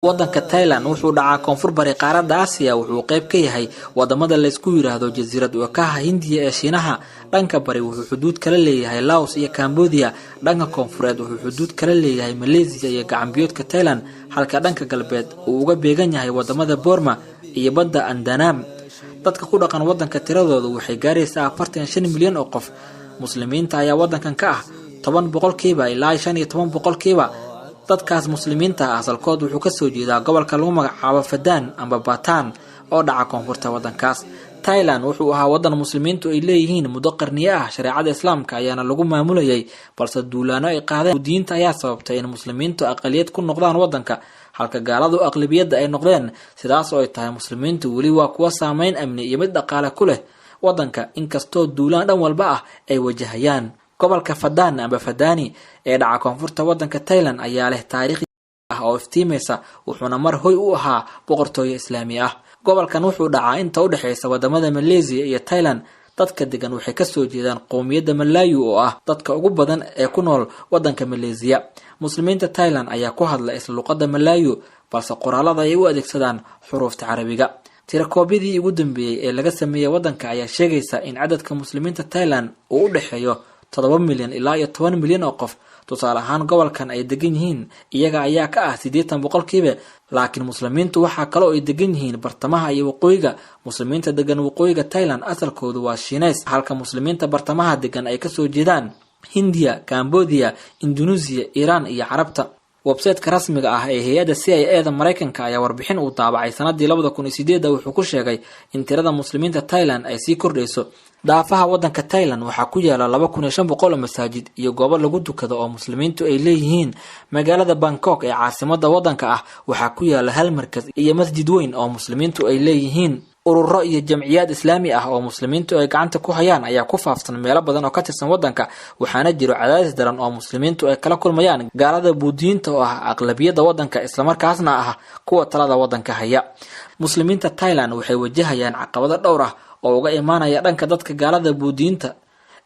waddanka Thailand wuxuu dhacaa koonfur bari qaaradda Aasiya wuxuu qayb ka yahay wadamada la isku yiraahdo jasiirad wakaha Hindiya ee Shiinaha dhanka bari wuxuu xuduud kala leeyahay Laos iyo Cambodia dhanka koonfureed wuxuu xuduud kala leeyahay Malaysia iyo gacanbiyoodka Thailand halka dhanka galbeed uu uga beegan yahay wadamada Burma iyo badda Andaman dadka ku dhaqan waddanka tiradoodu waxay gaaraysaa 45 milyan oo qof muslimiinta ayaa waddankan ka ah 10% ilaa 15% dadkaas muslimiinta asalkood wuxuu ka soo jeedaa gobolka lagu magacaabo Fadaan amba Bataan oo dhaca koonfurta waddankaas Thailand wuxuu ahaa waddan muslimiintu ay leeyihiin muddo qarniyo ah shariicada islaamka ayaana lagu maamulayay balse duulaano ay qaadeen diinta ayaa sababtay in muslimiintu aqaliyad ku noqdaan waddanka halka gaaladu aqlabiyada ay noqdeen sidaas oo ay tahay muslimiintu wali waa kuwa saameyn amni iyo mid dhaqaale ku leh waddanka inkastoo duulaan dhan walba ah ay wajahayaan gobolka Fadaan amba Fadaani ee dhaca koonfurta waddanka Thailand ayaa leh taariikh ah oo iftiimaysa wuxuuna mar hoy u ahaa boqortooyo islaami ah gobolkan wuxuu dhacaa inta u dhaxaysa wadamada Malaysia iyo Thailand dadka degan waxay ka soo jeedaan qoomiyadda Malayu oo ah dadka ugu badan ee ku nool waddanka Malaysia muslimiinta Thailand ayaa ku hadla isla luqadda Malayu balse qoraalada ay u adeegsadaan xuruufta Carabiga tirakoobidii ugu dambeeyay ee laga sameeyay waddanka ayaa sheegaysa in cadadka muslimiinta Thailand uu u dhaxeeyo 7 milyan ilaa 10 milyan oo qof tusaale ahaan gobolkan ay degan yihiin iyaga ayaa ka ah 80% laakiin muslimiintu waxa kale oo ay degan yihiin bartamaha iyo waqooyiga muslimiinta degan waqooyiga Thailand asalkoodu waa Shiineys halka muslimiinta bartamaha degan ay ka soo jeedaan Hindiya, Cambodia, Indonesia, Iran iyo Carabta website-ka rasmiga ah ee hay'adda CIA-da Mareykanka ayaa warbixin uu daabacay sanadii 2008 wuxuu ku sheegay in tirada muslimiinta Thailand ay sii kordhayso daafaha waddanka Thailand waxaa ku yaala 2500 masaajid iyo goobo lagu dukado oo muslimiintu ay leeyihiin magaalada Bangkok ee caasimadda waddanka ah waxaa ku yaala hal markas iyo masjid weyn oo muslimiintu ay leeyihiin ururo iyo jamciyad islaami ah oo muslimiintu ay gacanta ku hayaan ayaa ku faafsan meelo badan oo ka tirsan waddanka waxaana jiro cadaadis daran oo muslimiintu ay kala kulmayaan gaalada buudiinta oo ah aqlabiyada waddanka isla markaasna ah kuwa talada waddanka haya muslimiinta Thailand waxay wajahayaan caqabado dhowr ah oo uga imaanaya dhanka dadka gaalada buudiinta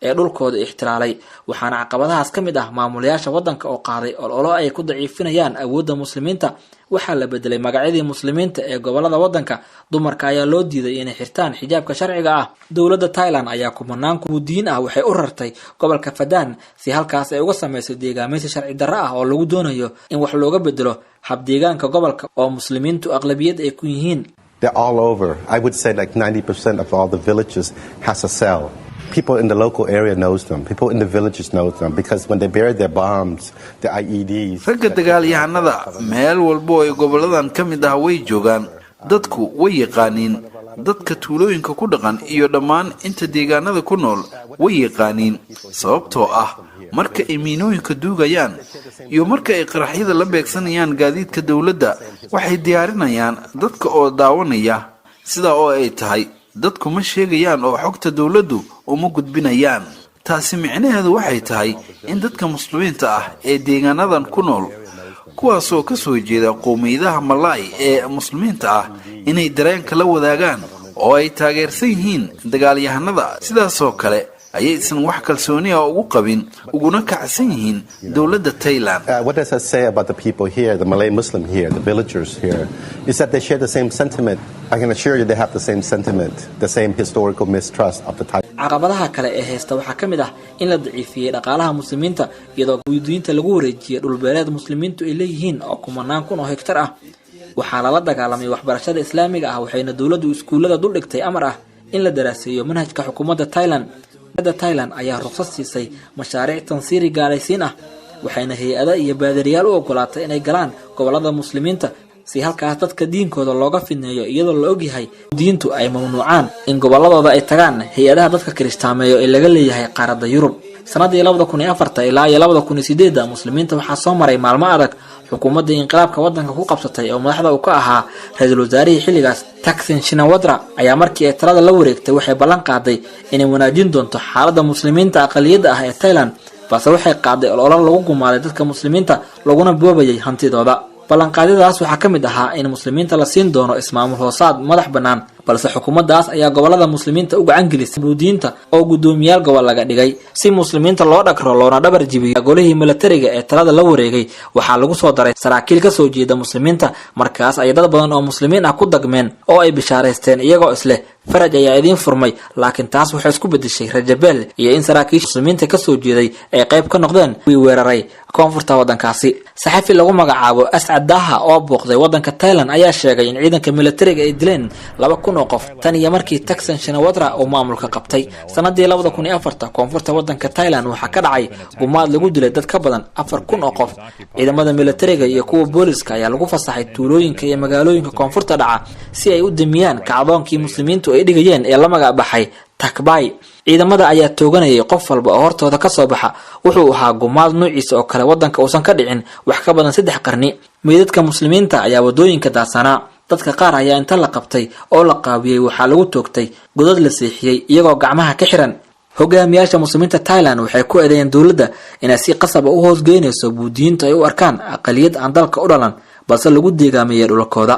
ee dhulkooda ixtiraalay waxaana caqabadahaas ka mid ah maamulayaasha waddanka oo qaaday ololo ay ku daciifinayaan awoodda muslimiinta waxaa la bedelay magacyadii muslimiinta ee gobolada waddanka dumarka ayaa loo diiday inay xirtaan xijaabka sharciga ah dowladda Thailand ayaa kumanaan buudiin ah waxay u rartay gobolka Fadaan si halkaas ay uga sameeyso deegaameed sharci darro ah oo lagu doonayo in wax looga bedelo hab deegaanka gobolka oo muslimiintu aqlabiyad ay ku yihiin They're all over. I would say like 90% of all the villages has a cell. People in the local area knows them. People in the villages know them because when they bury their bombs, the IEDs. Ragga dagaalyahanada meel walbo ay goboladan ka mid ah way joogaan. Dadku way yaqaaniin. Dadka tuulooyinka ku dhaqan iyo dhammaan inta deegaanada ku nool way yaqaaniin. Sababtoo ah marka ay miinooyinka duugayaan iyo marka ay qaraxyada la beegsanayaan gaadiidka dawladda waxay diyaarinayaan dadka oo daawanaya sida oo ay tahay dadku ma sheegayaan oo xogta dawladdu uma gudbinayaan taasi micnaheedu waxay tahay in dadka muslimiinta ah ee deegaanadan ku nool kuwaas oo ka soo jeeda qoomiyadaha Malay ee muslimiinta ah inay dareenka la wadaagaan oo ay taageersan yihiin dagaalyahanada sidaas oo kale ayaysan wax kalsooni ah ugu qabin uguna kacsan yihiin dawladda Thailand. What does that say about the people here, the Malay Muslim here, the villagers here, is that they share the same sentiment. I can assure you they have the same sentiment, the same historical mistrust of the Thai. caqabadaha kale ee haysta waxaa ka mid ah in la daciifiyay dhaqaalaha muslimiinta iyadoo buudiinta lagu wareejiyay dhul beeleed muslimiintu ay leeyihiin oo kumanaan kun oo hektar ah waxaa lala dagaalamay waxbarashada islaamiga ah waxayna dawladdu iskuulada dul dhigtay amar ah in la daraaseeyo manhajka xukuumadda Thailand ayaa ruqsad siisay mashaariic tansiiri gaalaysiin ah waxayna hay'ado iyo baadiriyaal u ogolaatay inay galaan gobolada muslimiinta si halkaas dadka diinkooda looga fidneeyo iyadoo la ogyahay diintu ay mamnuucaan in goboladooda ay tagaan hay'adaha dadka kiristaameeyo ee laga leeyahay qaaradda Yurub sanadii 2004 ilaa 2008 muslimiinta waxaa soo maray maalmo adag xukuumadda inqilaabka waddanka ku qabsatay oo madaxda uu ka ahaa ra'iisul wasaarihii xilligaas Thaksin Shinawatra ayaa markii ay talada la wareegtay waxay ballan qaaday inay wanaajin doonto xaaladda muslimiinta aqaliyada ah ee Thailand balse waxay qaaday ololo lagu gumaaday dadka muslimiinta laguna boobayay hantidooda ballanqaadadaas waxaa ka mid ahaa in muslimiinta la siin doono ismaamul hoosaad madax bannaan balse xukuumaddaas ayaa gobolada muslimiinta u gacan gelisay sacuudiyiinta oo guddoomiyaal gobol laga dhigay si muslimiinta loo dhagro loona dhabar jibiyo golihii milatariga ee talada la wareegay waxaa lagu soo daray saraakiil ka soo jeeda muslimiinta markaas ay dad badan oo muslimiin ah ku dagmeen oo ay bishaaraysteen iyagoo isleh faraj ayaa idiin furmay laakiin taas waxay isku bedeshay rajabeel iyo in saraakiisha muslimiinta ka soo jeeday ay qayb ka noqdeen kuwii weeraray koonfurta wadankaasi saxafi lagu magacaabo Ascad Daha oo booqday wadanka Thailand ayaa sheegay in ciidanka milatariga ay dileen 2,000 oo qof tan iyo markii Thaksin Shinawatra uu maamulka qabtay sanadii 2004 koonfurta wadanka Thailand waxa ka dhacay gumaad lagu dilay dad ka badan 4,000 oo qof ciidamada milatariga iyo kuwa booliska ayaa lagu fasaxay tuulooyinka iyo magaalooyinka koonfurta dhaca si ay u damiyaan kacdoonkii muslimiintu ay dhigayeen ee la magac baxay Takbay ciidamada ayaa tooganayay qof walba oo hortooda ka soo baxa wuxuu ahaa gumaad nuuciisa oo kale wadanka uusan ka dhicin wax ka badan 3 qarni meedadka muslimiinta ayaa wadooyinka daadsanaa dadka qaar ayaa inta la qabtay oo la qaabiyay waxa lagu toogtay godad la seexiyay iyagoo gacmaha ka xiran hogaamiyaasha muslimiinta Thailand waxay ku eedeeyeen dawladda inay si qasab ah u hoosgeynayso buudiyiinta ay u arkaan aqaliyad aan dalka u dhalan balse lagu deegaamiyay dhulkooda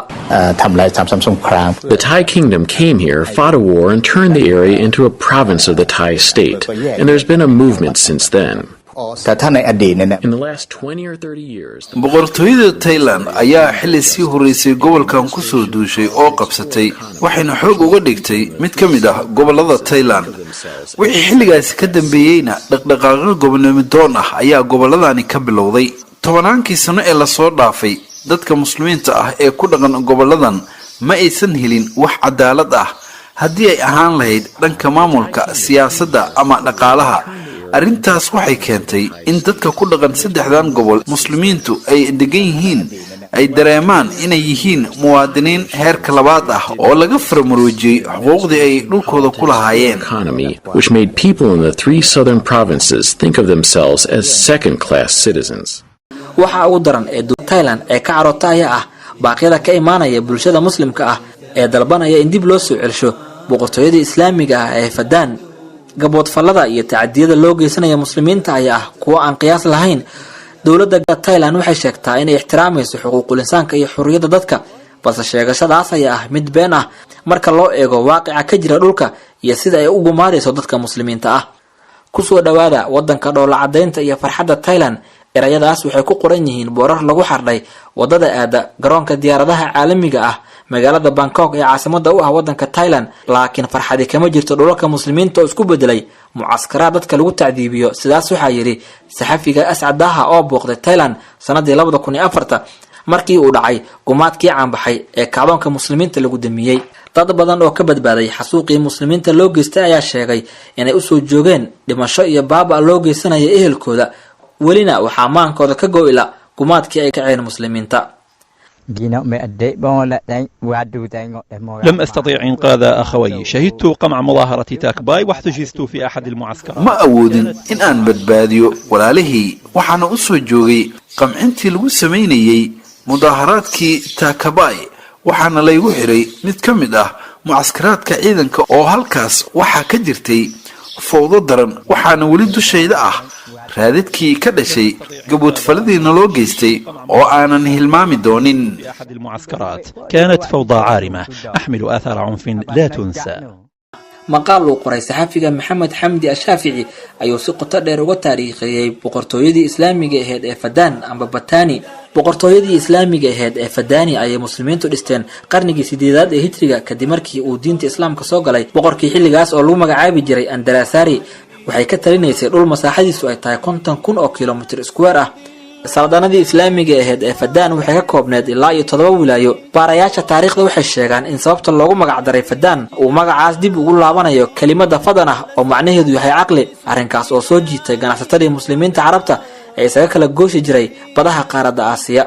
The Thai kingdom came here, fought a war and turned the area into a province of the Thai state, and there's been a movement since then. In the last 20 or 30 years, boqortooyada Thailand ayaa xilli sii horeysay gobolkan ku soo duushay oo qabsatay waxayna xoog uga dhigtay mid ka mid ah gobolada Thailand wixii xilligaas ka dambeeyayna dhaqdhaqaaqyo gobonimo doon ah ayaa goboladani ka bilowday tobannaankii sano ee la soo dhaafay dadka muslimiinta ah ee ku dhaqan goboladan ma aysan helin wax cadaalad ah haddii ay ahaan lahayd dhanka maamulka siyaasadda ama dhaqaalaha arrintaas waxay keentay in dadka ku dhaqan 3 gobol muslimiintu ay degan yihiin ay dareemaan inay yihiin muwaadiniin heerka labaad ah oo laga farmaroojiyay xuquuqdii ay dhulkooda ku lahaayeen which made people in the 3 southern provinces think of themselves as second-class citizens. waxa ugu daran ee Thailand ee ka carota ayaa ah baaqyada ka imaanaya bulshada muslimka ah ee dalbanaya in dib loo soo celsho boqortooyada islaamiga ah ee Fadaan gabood falada iyo tacadiyada loo geysanaya muslimiinta ayaa ah kuwa aan qiyaas lahayn dawladda Thailand waxay sheegtaa inay ixtiraamayso xuquuqul insaanka iyo xurriyadda dadka balse sheegashadaas ayaa ah mid been ah marka loo eego waaqica ka jira dhulka iyo sida ay u gumaadayso dadka muslimiinta ah ku soo dhawaada wadanka dhoola cadeynta iyo farxadda Thailand erayadaas waxay ku qoran yihiin boorar lagu xardhay wadada aada garoonka diyaaradaha caalamiga ah magaalada Bangkok ee caasimada u ah wadanka Thailand laakiin farxadi kama jirto dhulalka muslimiinta oo isku bedelay mucaskaraad dadka lagu tacdiibiyo sidaas waxa yiri saxafiga Ascad Daha oo booqday Thailand sanadii 2004 markii uu dhacay gumaadkii caanbaxay ee kacdoonka muslimiinta lagu damiyay dad badan oo ka badbaaday xasuuqii muslimiinta loo geystay ayaa sheegay inay u soo joogeen dhimasho iyo baaba loo geysanaya ehelkooda welina waxaa maankooda ka go'ila gumaadkii ay kaceen muslimiinta لم أستطيع إنقاذ أخوي شهدت قمع مظاهرة تاكباي واحتجزت في أحد المعسكرات ما أودن إن أن بدباديو ولا له وحنا أسو جوغي قمعنتي لغو سمينيي مظاهراتكي تاكباي وحنا ليغو حري نتكمده معسكراتك إذنك أو هالكاس وحا كجرتي فوضى درن وحنا ولدو الشيدة raadadkii ka dhashay gabood faladiina loo geystay oo aanan hilmaami doonin أحد المعسكرات كانت فوضى عارمة أحمل آثار عنف لا تنسى maqaal uu qoray saxafiga Maxamed Xamdi Ashaafici ayuu si qoto dheer uga taariikhiyay boqortooyadii islaamiga ahayd ee Fadaan amba Batani boqortooyadii islaamiga ahayd ee Fadani ay muslimiintu dhisteen qarnigii 8aad ee hijriga kadib markii uu diinta islaamka soo galay boqorkii xilligaas oo lagu magacaabi jiray Andarasari waxay ka talinaysay dhul masaaxadiisu ay tahay 50,000 oo kilomitir square ah saldanadii islaamiga ahayd ee Fadaan waxay ka koobneed ilaa 7 wilaayo baarayaasha taariikhda waxay sheegaan in sababta loogu magac daray Fadaan uu magacaas dib ugu laabanayo kelimada fadanah oo macnaheedu yahay aqli arrinkaas oo soo jiitay ganacsatada muslimiinta carabta ee isaga kala gooshi jiray badaha qaaradda Aasiya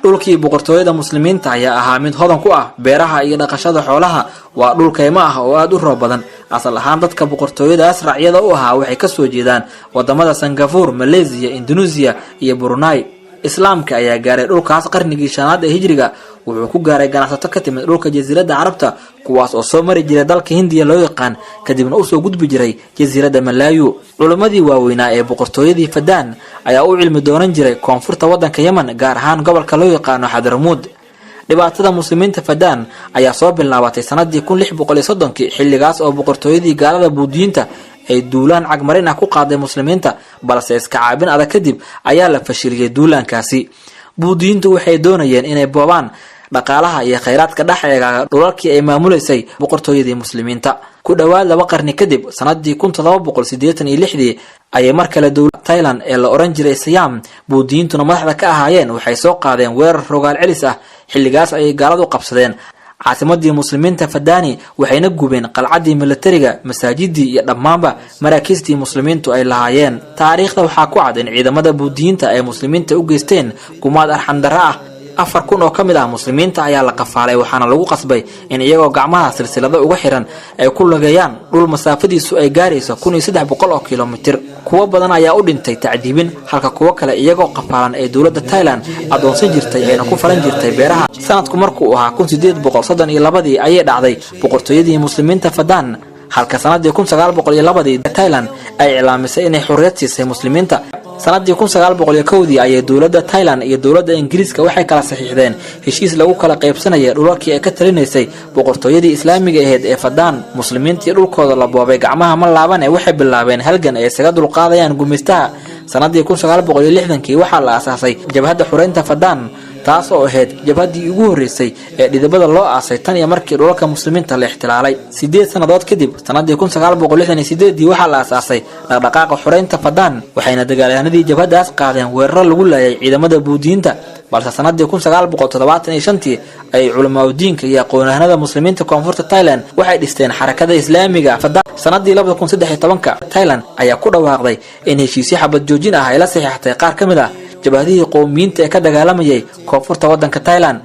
dhulkii boqortooyada muslimiinta ayaa ahaa mid hodan ku ah beeraha iyo dhaqashada xoolaha waa dhul kaymo ah oo aad u roob badan asal ahaan dadka boqortooyadaas raacyada u ahaa waxay ka soo jeedaan wadamada Singapore, Malaysia, Indonesia iyo Brunei islaamka ayaa gaaray dhulkaas qarnigii 5aad ee hijriga wuxuu ku gaaray ganacsato ka timid dhulka jasiiradda Carabta kuwaas oo soo mari jiray dalka Hindiya loo yaqaan kadibna u soo gudbi jiray jasiiradda Malayu culimadii waaweynaa ee boqortooyadii Fadaan ayaa u cilmi doonan jiray koonfurta wadanka Yemen gaar ahaan gobolka loo yaqaan Hadramaut dhibaatada muslimiinta Fadaan ayaa soo bilaabatay sanadii 1630 xilligaas oo boqortooyadii gaalada Buudiyiinta ay duulaan cagmarin ah ku qaaday muslimiinta balse iska caabin adag kadib ayaa la fashiliyay duulaankaasi. Buudiyiintu waxay doonayeen inay boobaan dhaqaalaha iyo kheyraadka dhaxeegaga dhulalkii ay maamuleysay boqortooyadii muslimiinta. ku dhawaad 2 qarni kadib sanadii 1786 ayay mar kale dowladda Thailand ee la oran jiray Siam Buudiyiintuna madaxda ka ahaayeen waxay soo qaadeen weerar rogaal celis ah. xilligaas ayay gaaladu qabsadeen caasimadii muslimiinta Fadaani waxayna gubeen qalcadii militariga masaajidii iyo dhammaanba maraakiistii muslimiintu ay lahaayeen. taariikhda waxaa ku cad in ciidamada Buudiyiinta ay muslimiinta u geysteen gumaad arxan darro ah. 4,000 oo kamid ah muslimiinta ayaa la qafaalay waxaana lagu qasbay in iyagoo gacmaha silsilado uga xiran ay ku lageeyaan dhul masaafadiisu ay gaarayso 1300 oo kiiloomitir. kuwa badan ayaa u dhintay tacdiibin halka kuwa kale iyagoo qafaalan ay dowladda Thailand adoonsan jirtay ayna ku falan jirtay beeraha. sanadku markuu ahaa 1832 ayay dhacday boqortooyadii muslimiinta Fadaan halka sanadii 1902 Thailand ay ilaamisay inay xorriyad siisay muslimiinta. sanadii 1901 ayay dowladda Thailand iyo dowladda Ingiriiska waxay kala saxiixdeen heshiis lagu kala qaybsanayay dhulalkii ay ka talinaysay boqortooyadii Islaamiga ahayd ee Fadaan. muslimiintii dhulkooda la boobay gacmaha ma laaban ee waxay bilaabeen halgan ay isaga dulqaadayaan gumaystaha. sanadii 1960 waxaa la aasaasay jabhadda xureynta Fadaan taas oo ahayd jabhadii ugu horeysay ee dhidibada loo aasay tan iyo markii dhulalka muslimiinta la ixtilaalay. 8 sanadood kadib sanadii 1968 waxaa la aasaasay dhaqdhaqaaqa xureynta Fadaan waxayna dagaalyahanadii jabhadaas qaadeen weerar lagu laayay ciidamada Buudiyiinta. balse sanadii 1975 ay culamaa diinka iyo aqoonyahanada muslimiinta koonfurta Thailand waxay dhisteen xarakada Islaamiga Fadaan. sanadii 2013 Thailand ayaa ku dhawaaqday in heshiisyo xabad joojin ah ay la saxiixatay qaar kamid ah jabhadihii qowmiyiinta ee ka dagaalamayay koonfurta wadanka Thailand.